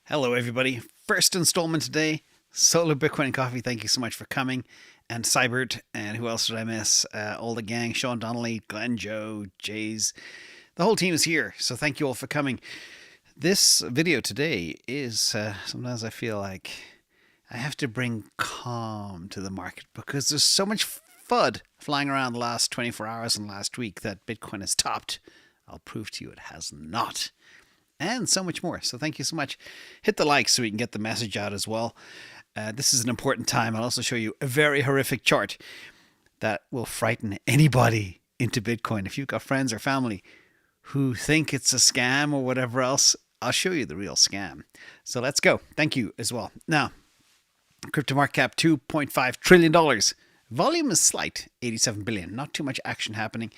Hello, everybody. First installment today. Solar Bitcoin and Coffee, thank you so much for coming. And Cybert, and who else did I miss? All the gang, Sean Donnelly, Glenn, Joe, Jays. The whole team is here, so thank you all for coming. This video today is, sometimes I feel like I have to bring calm to the market because there's so much FUD flying around the last 24 hours and last week that Bitcoin has topped. I'll prove to you it has not. And so much more. So thank you so much. Hit the like so we can get the message out as well. This is an important time. I'll also show you a very horrific chart that will frighten anybody into Bitcoin. If you've got friends or family who think it's a scam or whatever else, I'll show you the real scam. So let's go. Thank you as well. Now, crypto market cap $2.5 trillion. Volume is slight, 87 billion. Not too much action happening.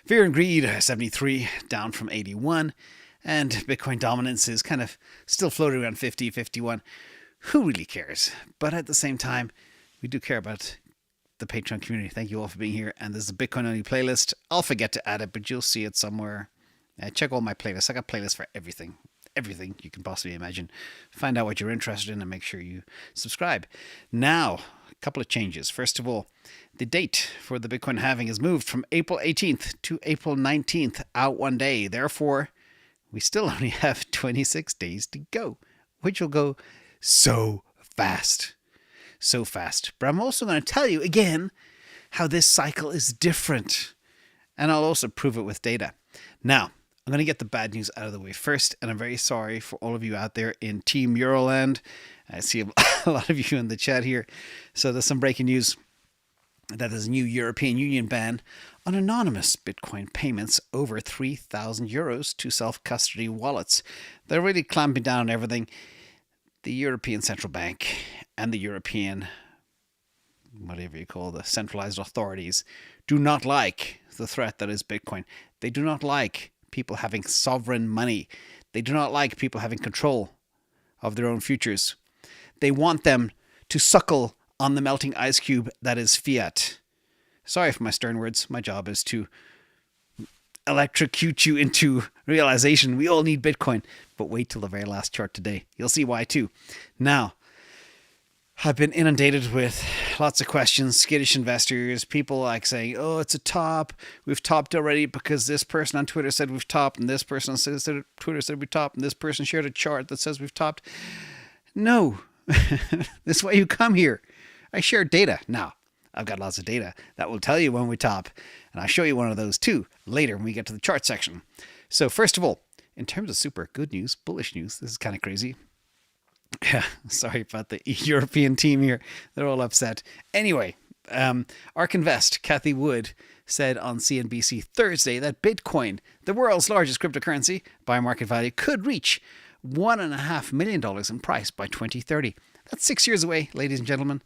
Fear and greed, 73, down from 81. And Bitcoin dominance is kind of still floating around 50, 51. Who really cares? But at the same time, we do care about the Patreon community. Thank you all for being here. And there's a Bitcoin only playlist. I'll forget to add it, but you'll see it somewhere. Check all my playlists. I got playlists for everything. Everything you can possibly imagine. Find out what you're interested in and make sure you subscribe. Now, a couple of changes. First of all, the date for the Bitcoin halving is moved from April 18th to April 19th, out one day. Therefore, we still only have 26 days to go, which will go so fast. So fast. But I'm also going to tell you again how this cycle is different. And I'll also prove it with data. Now, I'm going to get the bad news out of the way first. And I'm very sorry for all of you out there in Team Euroland. I see a lot of you in the chat here. So there's some breaking news that there's a new European Union ban on anonymous Bitcoin payments over 3,000 euros to self-custody wallets. They're really clamping down on everything. The European Central Bank and the European, whatever you call the centralized authorities, do not like the threat that is Bitcoin. They do not like people having sovereign money. They do not like people having control of their own futures. They want them to suckle on the melting ice cube that is fiat. Sorry for my stern words. My job is to electrocute you into realization we all need Bitcoin. But wait till the very last chart today. You'll see why too. Now, I've been inundated with lots of questions, skittish investors, people like saying, oh, it's a top. We've topped already because this person on Twitter said we've topped, and this person on Twitter said we topped, and this person shared a chart that says we've topped. No. This is why you come here. I share data. Now, I've got lots of data that will tell you when we top, and I'll show you one of those too later when we get to the chart section. So first of all, in terms of super good news, bullish news, this is kind of crazy. Yeah, sorry about the European team here. They're all upset. Anyway, ARK Invest, Cathie Wood, said on CNBC Thursday that Bitcoin, the world's largest cryptocurrency by market value, could reach $1.5 million in price by 2030. That's 6 years away, ladies and gentlemen.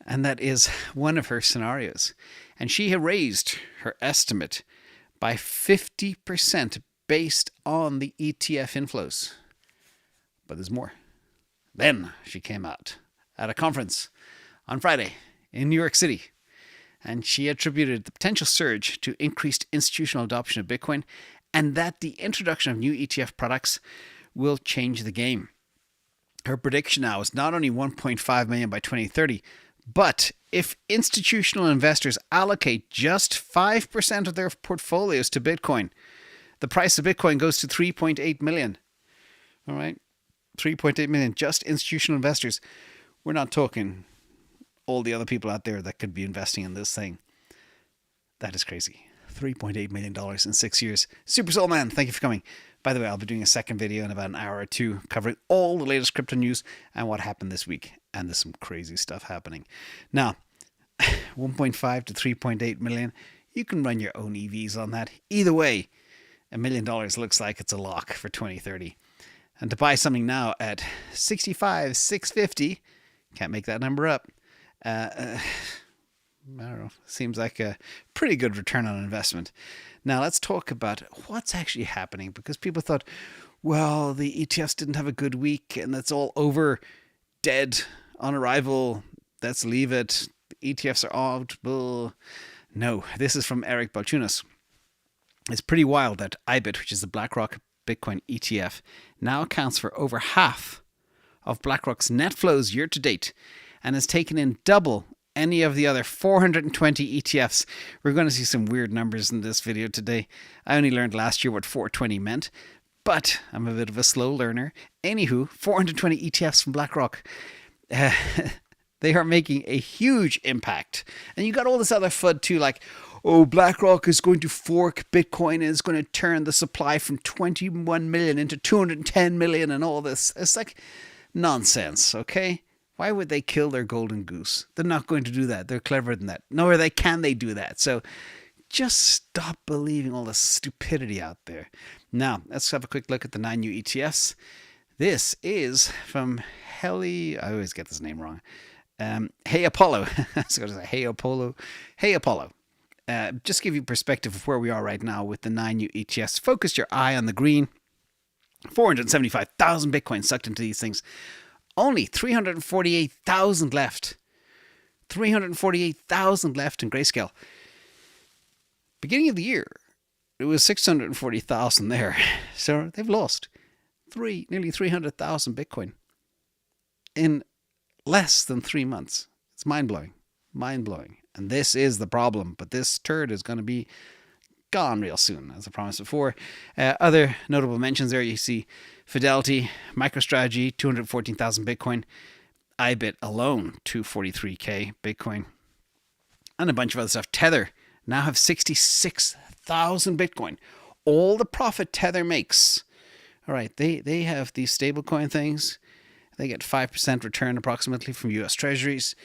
And that is one of her scenarios. And she had raised her estimate by 50% based on the ETF inflows. But there's more. Then she came out at a conference on Friday in New York City. And she attributed the potential surge to increased institutional adoption of Bitcoin and that the introduction of new ETF products will change the game. Her prediction now is not only 1.5 million by 2030, but if institutional investors allocate just 5% of their portfolios to Bitcoin, the price of Bitcoin goes to 3.8 million. All right? 3.8 million, just institutional investors. We're not talking all the other people out there that could be investing in this thing. That is crazy. $3.8 million in 6 years. Super Soul Man, thank you for coming. By the way, I'll be doing a second video in about an hour or two covering all the latest crypto news and what happened this week. And there's some crazy stuff happening. Now, 1.5 to 3.8 million, you can run your own EVs on that. Either way, $1 million looks like it's a lock for 2030. And to buy something now at 65,650, can't make that number up. I don't know, seems like a pretty good return on investment. Now let's talk about what's actually happening, because people thought, well, the ETFs didn't have a good week and that's all over, dead on arrival, let's leave it, the ETFs are out. No, this is from Eric Balchunas. It's pretty wild that IBIT, which is the BlackRock Bitcoin ETF now accounts for over half of BlackRock's net flows year to date and has taken in double any of the other 420 ETFs. We're going to see some weird numbers in this video today. I only learned last year what 420 meant, but I'm a bit of a slow learner. Anywho, 420 ETFs from BlackRock. They are making a huge impact. And you got all this other FUD too, like, oh, BlackRock is going to fork Bitcoin and is going to turn the supply from 21 million into 210 million and all this. It's like nonsense, okay? Why would they kill their golden goose? They're not going to do that. They're cleverer than that. Nor can they do that. So just stop believing all the stupidity out there. Now, let's have a quick look at the 9 new ETFs. This is from I always get this name wrong. Hey Apollo. I was going to say Hey Apollo. Hey Apollo. Just give you perspective of where we are right now with the 9 new ETFs. Focus your eye on the green. 475,000 Bitcoin sucked into these things. Only 348,000 left. 348,000 left in Grayscale. Beginning of the year, it was 640,000 there. So they've lost nearly 300,000 Bitcoin in less than 3 months. It's mind-blowing. Mind-blowing. And this is the problem. But this turd is going to be gone real soon, as I promised before. Other notable mentions there, you see Fidelity, MicroStrategy, 214,000 Bitcoin. IBIT alone, 243k Bitcoin. And a bunch of other stuff. Tether now have 66,000 Bitcoin. All the profit Tether makes. All right, they have these stablecoin things. They get 5% return approximately from US Treasuries,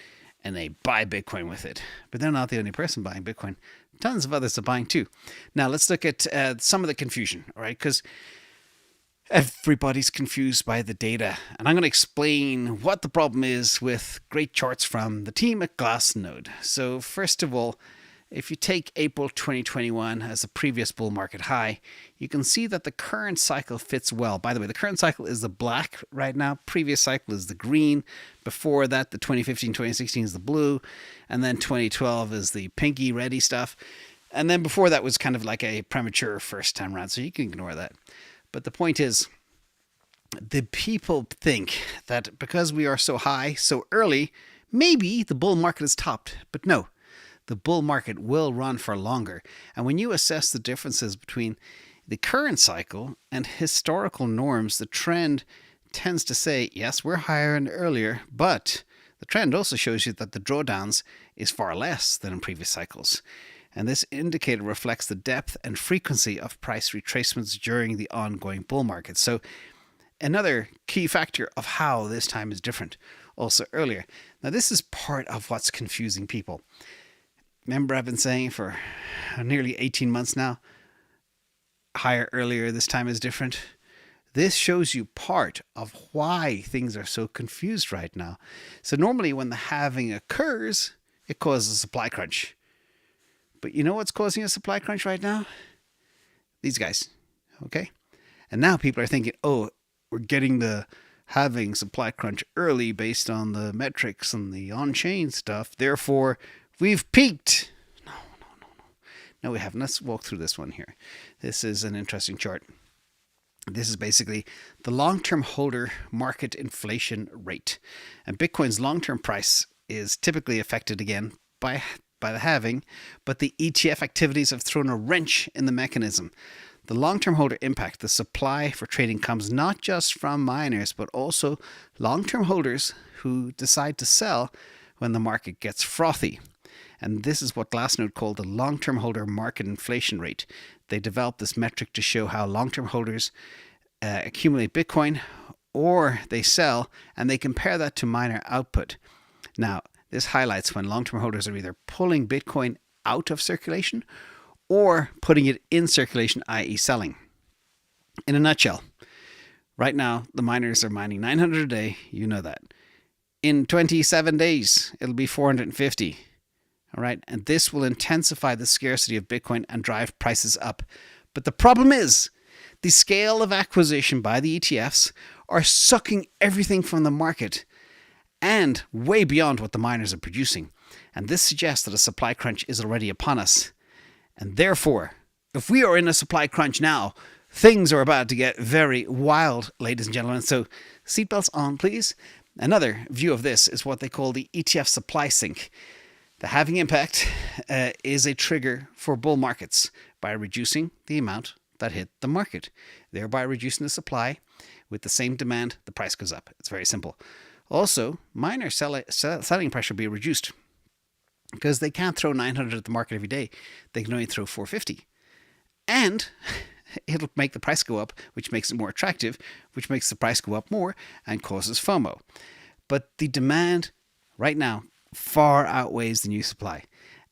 and they buy Bitcoin with it. But they're not the only person buying Bitcoin. Tons of others are buying too. Now, let's look at some of the confusion, all right? Because everybody's confused by the data. And I'm going to explain what the problem is with great charts from the team at Glassnode. So first of all, if you take April 2021 as a previous bull market high, you can see that the current cycle fits well. By the way, the current cycle is the black right now. Previous cycle is the green. Before that, the 2015, 2016 is the blue. And then 2012 is the pinky, reddy stuff. And then before that was kind of like a premature first time round. So you can ignore that. But the point is, the people think that because we are so high so early, maybe the bull market is topped. But no. The bull market will run for longer. And when you assess the differences between the current cycle and historical norms, the trend tends to say, yes, we're higher and earlier, but the trend also shows you that the drawdowns is far less than in previous cycles. And this indicator reflects the depth and frequency of price retracements during the ongoing bull market. So another key factor of how this time is different also earlier. Now, this is part of what's confusing people. Remember, I've been saying for nearly 18 months now, higher earlier, this time is different. This shows you part of why things are so confused right now. So normally when the halving occurs, it causes a supply crunch. But you know what's causing a supply crunch right now? These guys, okay? And now people are thinking, oh, we're getting the halving supply crunch early based on the metrics and the on-chain stuff. Therefore, we've peaked. No, we haven't. Let's walk through this one here. This is an interesting chart. This is basically the long-term holder market inflation rate. And Bitcoin's long-term price is typically affected again by the halving, but the ETF activities have thrown a wrench in the mechanism. The long-term holder impact, the supply for trading, comes not just from miners, but also long-term holders who decide to sell when the market gets frothy. And this is what Glassnode called the long-term holder market inflation rate. They developed this metric to show how long-term holders accumulate Bitcoin or they sell, and they compare that to miner output. Now, this highlights when long-term holders are either pulling Bitcoin out of circulation or putting it in circulation, i.e. selling. In a nutshell, right now, the miners are mining 900 a day. You know that. In 27 days, it'll be 450. All right. And this will intensify the scarcity of Bitcoin and drive prices up. But the problem is the scale of acquisition by the ETFs are sucking everything from the market and way beyond what the miners are producing. And this suggests that a supply crunch is already upon us. And therefore, if we are in a supply crunch now, Things are about to get very wild, ladies and gentlemen. So seatbelts on, please. Another view of this is what they call the ETF supply sink. The halving impact is a trigger for bull markets by reducing the amount that hit the market, thereby reducing the supply. With the same demand, the price goes up. It's very simple. Also, minor selling pressure will be reduced because they can't throw 900 at the market every day. They can only throw 450. And it'll make the price go up, which makes it more attractive, which makes the price go up more and causes FOMO. But the demand right now far outweighs the new supply.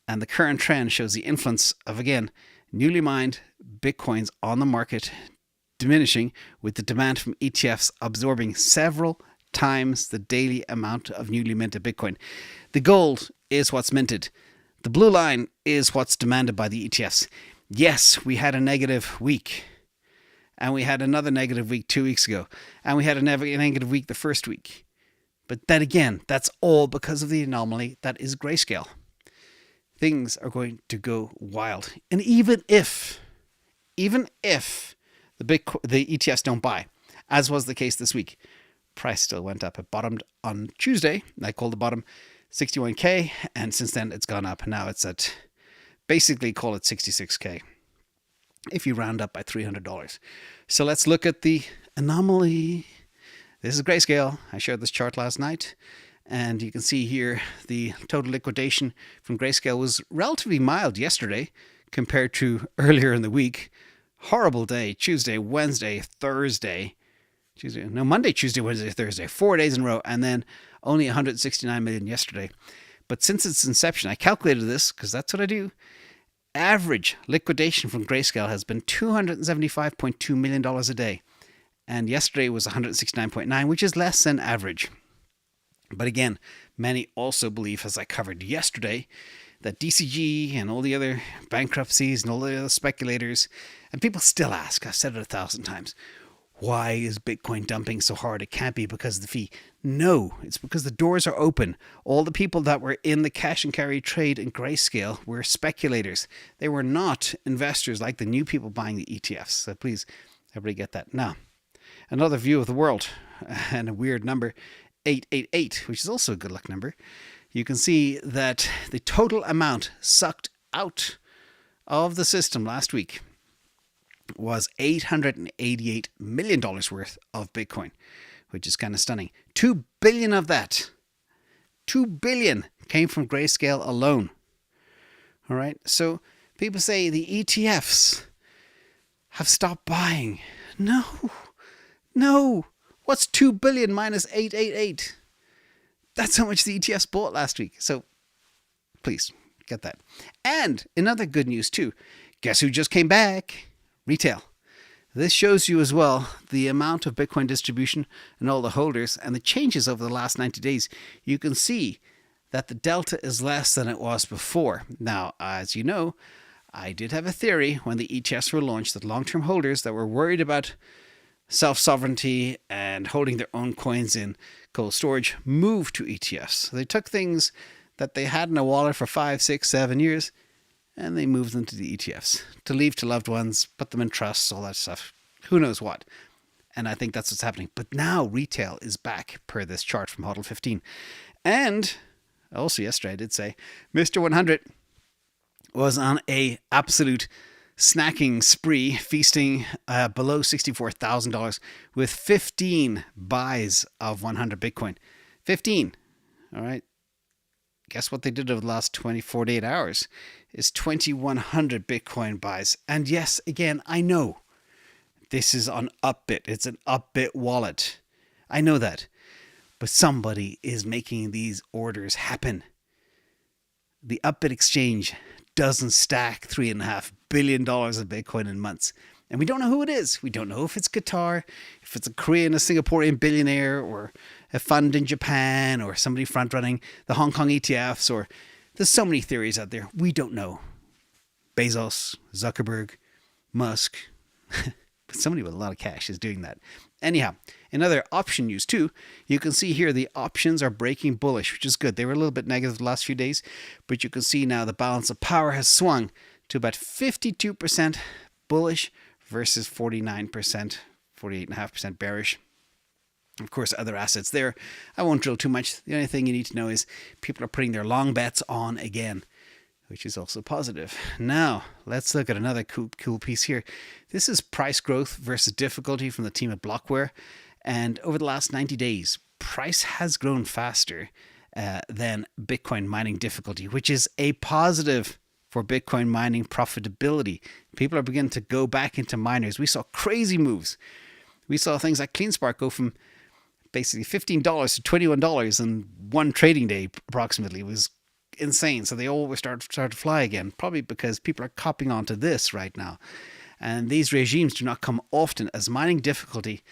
And the current trend shows the influence of, again, newly mined Bitcoins on the market diminishing, with the demand from ETFs absorbing several times the daily amount of newly minted Bitcoin. The gold is what's minted. The blue line is what's demanded by the ETFs. Yes, we had a negative week. And we had another negative week 2 weeks ago. And we had a negative week the first week. But then again, that's all because of the anomaly that is grayscale. Things are going to go wild. And even if the ETFs don't buy, as was the case this week, price still went up. It bottomed on Tuesday. I called the bottom 61K, and since then it's gone up. Now it's at, basically call it 66K, if you round up by $300. So let's look at the anomaly. This is grayscale. I showed this chart last night, and you can see here the total liquidation from grayscale was relatively mild yesterday compared to earlier in the week. Horrible day, Tuesday, Wednesday, Thursday. Monday, Tuesday, Wednesday, Thursday, 4 days in a row, and then only 169 million yesterday. But since its inception, I calculated this because that's what I do. Average liquidation from grayscale has been $275.2 million a day. And yesterday was 169.9, which is less than average. But again, many also believe, as I covered yesterday, that DCG and all the other bankruptcies and all the other speculators, and people still ask, I've said it 1,000 times, why is Bitcoin dumping so hard? It can't be because of the fee. No, it's because the doors are open. All the people that were in the cash and carry trade in grayscale were speculators. They were not investors like the new people buying the ETFs. So please, everybody get that. Now, another view of the world, and a weird number, 888, which is also a good luck number. You can see that the total amount sucked out of the system last week was $888 million worth of Bitcoin, which is kind of stunning. 2 billion of that, 2 billion came from grayscale alone. All right. So people say the ETFs have stopped buying. No. What's 2 billion minus 888? That's how much the ETFs bought last week. So please get that. And another good news too. Guess who just came back? Retail. This shows you as well the amount of Bitcoin distribution and all the holders and the changes over the last 90 days. You can see that the delta is less than it was before. Now, as you know, I did have a theory when the ETFs were launched that long-term holders that were worried about self-sovereignty and holding their own coins in cold storage moved to ETFs. They took things that they had in a wallet for 5, 6, 7 years, and they moved them to the ETFs to leave to loved ones, put them in trusts, all that stuff. Who knows what? And I think that's what's happening. But now retail is back per this chart from HODL 15. And also yesterday I did say Mr. 100 was on a absolute snacking spree, feasting below $64,000 with 15 buys of 100 Bitcoin. 15. All right. Guess what they did over the last 48 hours is 2,100 Bitcoin buys. And yes, again, I know this is on Upbit. It's an Upbit wallet. I know that. But somebody is making these orders happen. The Upbit exchange doesn't stack $3.5 billion of Bitcoin in months. And we don't know who it is. We don't know if it's Qatar, if it's a Korean, a Singaporean billionaire, or a fund in Japan, or somebody front running the Hong Kong ETFs, or there's so many theories out there. We don't know. Bezos, Zuckerberg, Musk, somebody with a lot of cash is doing that. Anyhow, in other option news too, you can see here the options are breaking bullish, which is good. They were a little bit negative the last few days, but you can see now the balance of power has swung to about 52% bullish versus 49%, 48.5% bearish. Of course, other assets there. I won't drill too much. The only thing you need to know is people are putting their long bets on again, which is also positive. Now, let's look at another cool piece here. This is price growth versus difficulty from the team at Blockware. And over the last 90 days, price has grown faster than Bitcoin mining difficulty, which is a positive for Bitcoin mining profitability. People are beginning to go back into miners. We saw crazy moves. We saw things like CleanSpark go from basically $15 to $21 in one trading day approximately. It was insane. So they all were started to fly again, probably because people are copying onto this right now. And these regimes do not come often, as mining difficulty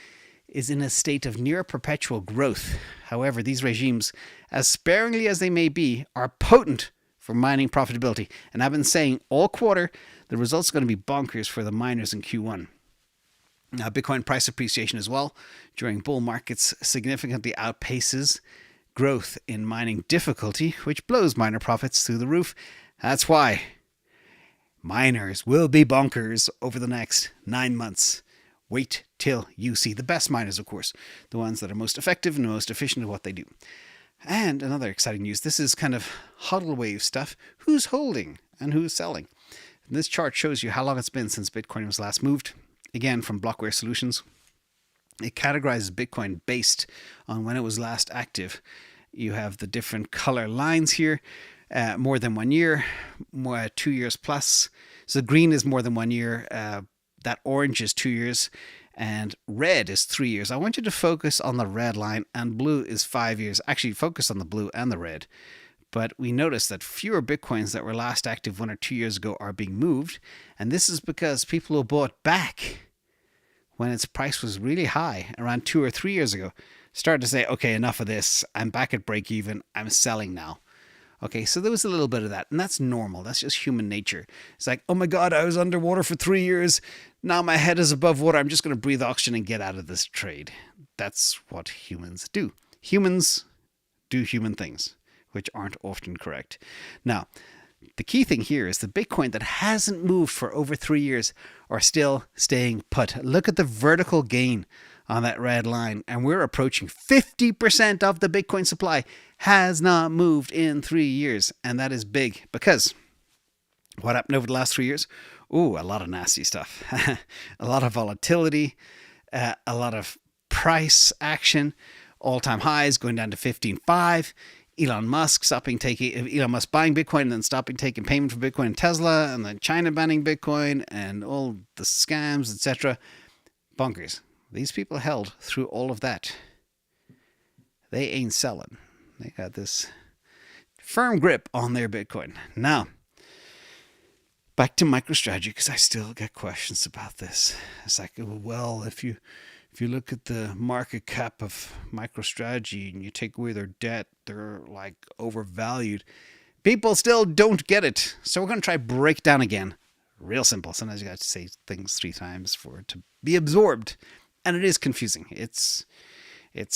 is in a state of near perpetual growth. However, these regimes, as sparingly as they may be, are potent for mining profitability. And I've been saying all quarter, the results are going to be bonkers for the miners in Q1. Now, Bitcoin price appreciation as well during bull markets significantly outpaces growth in mining difficulty, which blows miner profits through the roof. That's why miners will be bonkers over the next 9 months. Wait till you see the best miners, of course, the ones that are most effective and most efficient at what they do. And another exciting news, this is kind of HODL wave stuff. Who's holding and who's selling? And this chart shows you how long it's been since Bitcoin was last moved. Again, from Blockware Solutions. It categorizes Bitcoin based on when it was last active. You have the different color lines here. More than 1 year, 2 years plus. So green is more than 1 year. That orange is 2 years. And red is 3 years. I want you to focus on the red line, and blue is 5 years. Actually, focus on the blue and the red. But we notice that fewer Bitcoins that were last active 1 or 2 years ago are being moved. And this is because people who bought back when its price was really high around 2 or 3 years ago started to say, okay, enough of this. I'm back at break even. I'm selling now. Okay, so there was a little bit of that. And that's normal. That's just human nature. It's like, oh my God, I was underwater for 3 years. Now my head is above water. I'm just going to breathe oxygen and get out of this trade. That's what humans do. Humans do human things, which aren't often correct. Now, the key thing here is the Bitcoin that hasn't moved for over 3 years are still staying put. Look at the vertical gain on that red line, and we're approaching 50% of the Bitcoin supply has not moved in 3 years, and that is big because what happened over the last 3 years? Ooh, a lot of nasty stuff. A lot of volatility, a lot of price action, all-time highs going down to 15.5. Elon Musk buying Bitcoin and then stopping taking payment for Bitcoin and Tesla, and then China banning Bitcoin and all the scams, etc. Bonkers. These people held through all of that. They ain't selling. They got this firm grip on their Bitcoin. Now, back to MicroStrategy, because I still get questions about this. It's like, well, if you look at the market cap of MicroStrategy and you take away their debt, they're like overvalued. People still don't get it. So we're going to try break down again. Real simple. Sometimes you got to say things 3 times for it to be absorbed. And it is confusing. It's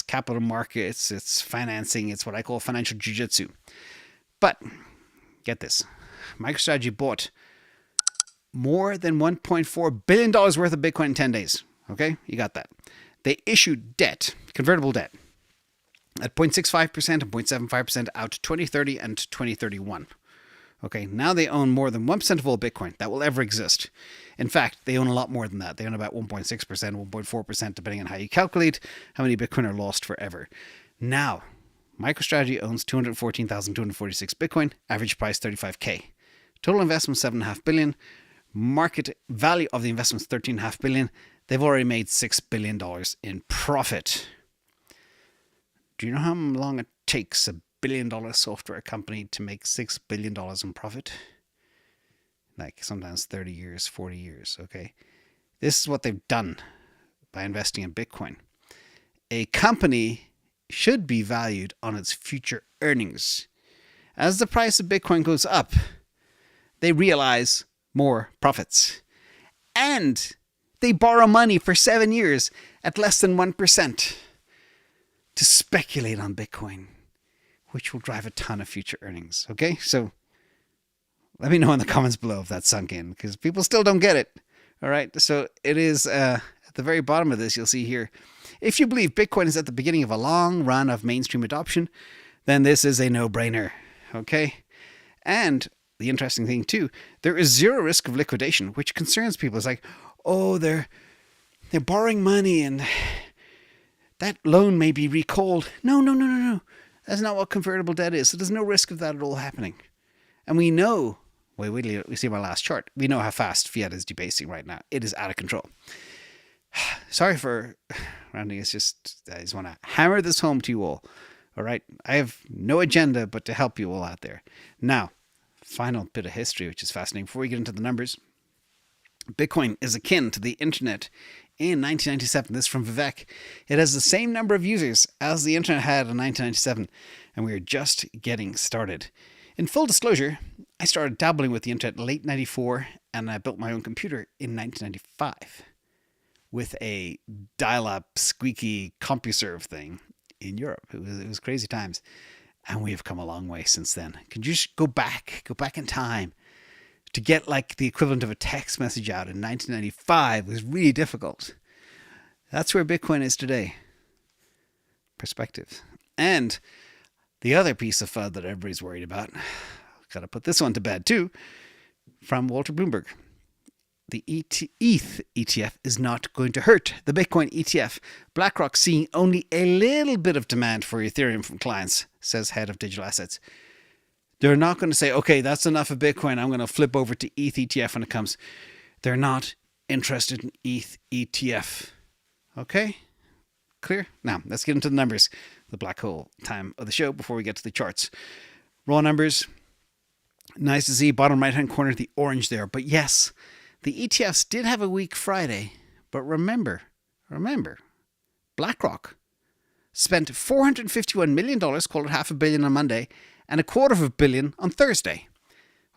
capital markets, it's financing, it's what I call financial jiu-jitsu. But get this. MicroStrategy bought more than $1.4 billion worth of Bitcoin in 10 days. Okay, you got that. They issued debt, convertible debt, at 0.65% and 0.75% out to 2030 and 2031. Okay, now they own more than 1% of all Bitcoin that will ever exist. In fact, they own a lot more than that. They own about 1.6%, 1.4%, depending on how you calculate how many Bitcoin are lost forever. Now, MicroStrategy owns 214,246 Bitcoin, average price $35K. Total investment $7.5 billion. Market value of the investment is $13.5 billion. They've already made $6 billion in profit. Do you know how long it takes a billion-dollar software company to make $6 billion in profit? Like sometimes 30 years, 40 years, okay? This is what they've done by investing in Bitcoin. A company should be valued on its future earnings. As the price of Bitcoin goes up, they realize more profits. And they borrow money for 7 years at less than 1% to speculate on Bitcoin, which will drive a ton of future earnings. Okay, so let me know in the comments below if that's sunk in, because people still don't get it. All right. So it is at the very bottom of this, you'll see here. If you believe Bitcoin is at the beginning of a long run of mainstream adoption, then this is a no-brainer. Okay. And the interesting thing too, there is zero risk of liquidation, which concerns people. It's like, oh, they're borrowing money and that loan may be recalled. No. That's not what convertible debt is. So there's no risk of that at all happening. And we know, we see my last chart. We know how fast fiat is debasing right now. It is out of control. Sorry for rounding. It's just, I just want to hammer this home to you all. All right. I have no agenda but to help you all out there. Now, final bit of history, which is fascinating. Before we get into the numbers, Bitcoin is akin to the internet in 1997. This is from Vivek. It has the same number of users as the internet had in 1997, and we are just getting started. In full disclosure, I started dabbling with the internet late 94, and I built my own computer in 1995 with a dial-up squeaky CompuServe thing in Europe. It was crazy times, and we have come a long way since then. Can you just go back in time? To get like the equivalent of a text message out in 1995 was really difficult. That's where Bitcoin is today. Perspective. And the other piece of FUD that everybody's worried about, got to put this one to bed too, from Walter Bloomberg. The ETH ETF is not going to hurt the Bitcoin ETF. BlackRock seeing only a little bit of demand for Ethereum from clients, says head of digital assets. They're not going to say, okay, that's enough of Bitcoin. I'm going to flip over to ETH ETF when it comes. They're not interested in ETH ETF. Okay? Clear? Now, let's get into the numbers. The black hole time of the show before we get to the charts. Raw numbers. Nice to see bottom right-hand corner, the orange there. But yes, the ETFs did have a weak Friday. But remember, BlackRock spent $451 million, call it $500 million on Monday, and $250 million on Thursday.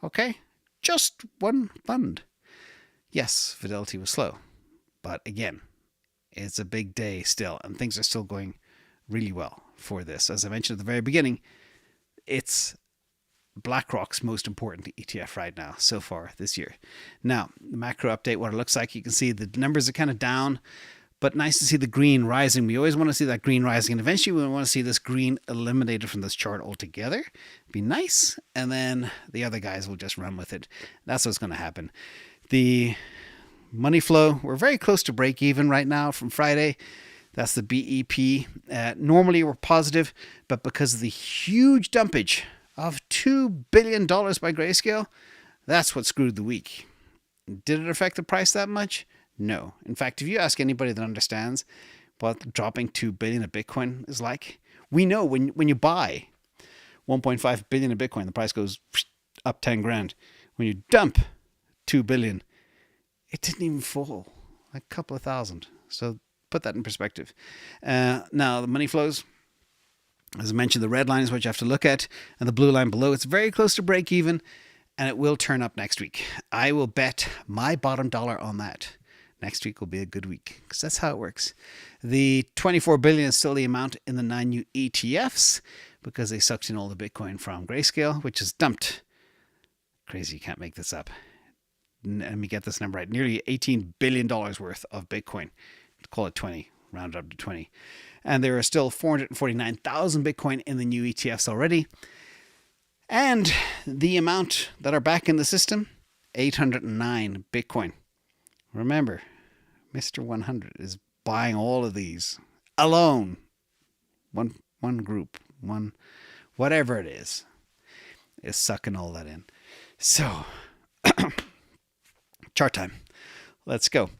Okay? Just one fund. Yes, Fidelity was slow. But again, it's a big day still, and things are still going really well for this. As I mentioned at the very beginning, it's BlackRock's most important ETF right now so far this year. Now, the macro update, what it looks like, you can see the numbers are kind of down, but nice to see the green rising. We always want to see that green rising, and eventually we want to see this green eliminated from this chart altogether. Be nice, and then the other guys will just run with it. That's what's going to happen. The money flow, we're very close to break even right now from Friday. That's the BEP. Normally we're positive, but because of the huge dumpage of $2 billion by Grayscale, that's what screwed the week. Did it affect the price that much? No. In fact, if you ask anybody that understands what dropping $2 billion of Bitcoin is like, we know when you buy 1.5 billion of Bitcoin, the price goes up 10 grand. When you dump 2 billion, it didn't even fall, like a couple of thousand. So put that in perspective. Now the money flows, as I mentioned, the red line is what you have to look at, and the blue line below, it's very close to break even, and it will turn up next week. I will bet my bottom dollar on that. Next week will be a good week, because that's how it works. The 24 billion is still the amount in the 9 new ETFs, because they sucked in all the Bitcoin from Grayscale, which is dumped. Crazy, you can't make this up. Let me get this number right. Nearly $18 billion worth of Bitcoin. Call it 20, round it up to 20. And there are still 449,000 Bitcoin in the new ETFs already. And the amount that are back in the system, 809 Bitcoin. Remember, Mr. 100 is buying all of these alone. One group, whatever it is sucking all that in. So, chart time. Let's go.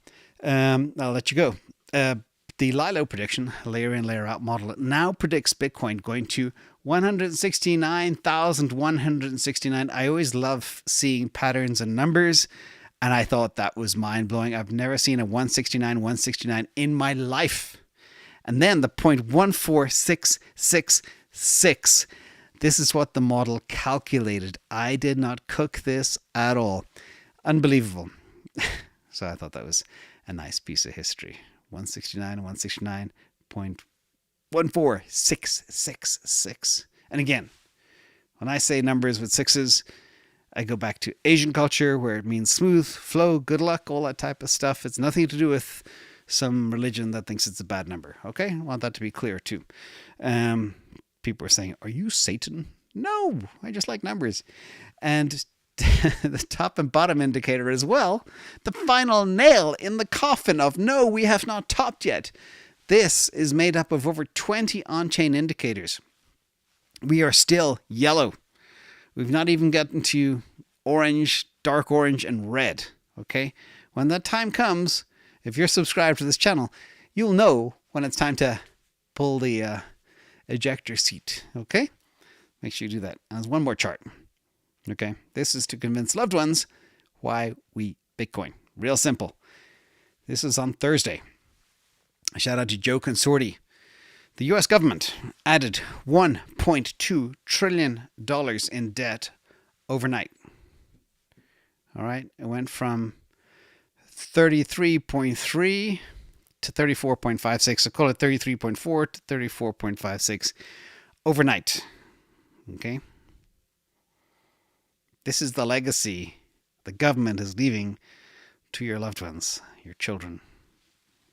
I'll let you go. The Lilo prediction, layer in, layer out model, now predicts Bitcoin going to 169,169. I always love seeing patterns and numbers, and I thought that was mind-blowing. I've never seen a 169 in my life. And then the 0.14666. This is what the model calculated. I did not cook this at all. Unbelievable. So I thought that was a nice piece of history. 169.14666. And again, when I say numbers with sixes, I go back to Asian culture where it means smooth, flow, good luck, all that type of stuff. It's nothing to do with some religion that thinks it's a bad number. Okay? I want that to be clear too. People are saying, are you Satan? No, I just like numbers. And the top and bottom indicator as well, the final nail in the coffin of no, we have not topped yet. This is made up of over 20 on-chain indicators. We are still yellow. We've not even gotten to orange, dark orange, and red. Okay? When that time comes, if you're subscribed to this channel, you'll know when it's time to pull the ejector seat. Okay? Make sure you do that. And there's one more chart. Okay? This is to convince loved ones why we Bitcoin. Real simple. This is on Thursday. A shout out to Joe Consorti. The US government added $1.2 trillion in debt overnight. All right. It went from 33.3 to 34.56. So call it 33.4 to 34.56 overnight. Okay. This is the legacy the government is leaving to your loved ones, your children,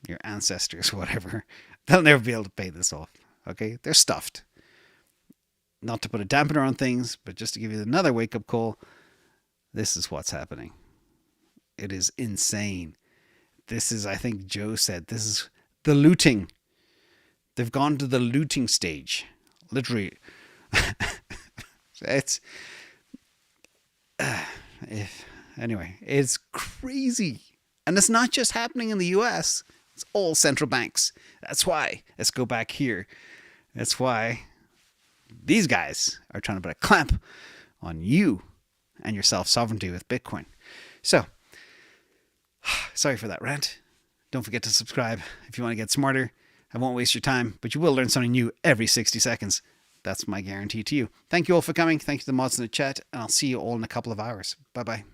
your ancestors, whatever. They'll never be able to pay this off. Okay? They're stuffed. Not to put a dampener on things, but just to give you another wake-up call, this is what's happening. It is insane. This is, I think Joe said, this is the looting. They've gone to the looting stage. Literally. Anyway, it's crazy. And it's not just happening in the US. It's all central banks. That's why. Let's go back here. That's why these guys are trying to put a clamp on you and your self-sovereignty with Bitcoin. So, sorry for that rant. Don't forget to subscribe if you want to get smarter. I won't waste your time, but you will learn something new every 60 seconds. That's my guarantee to you. Thank you all for coming. Thank you to the mods in the chat, and I'll see you all in a couple of hours. Bye-bye.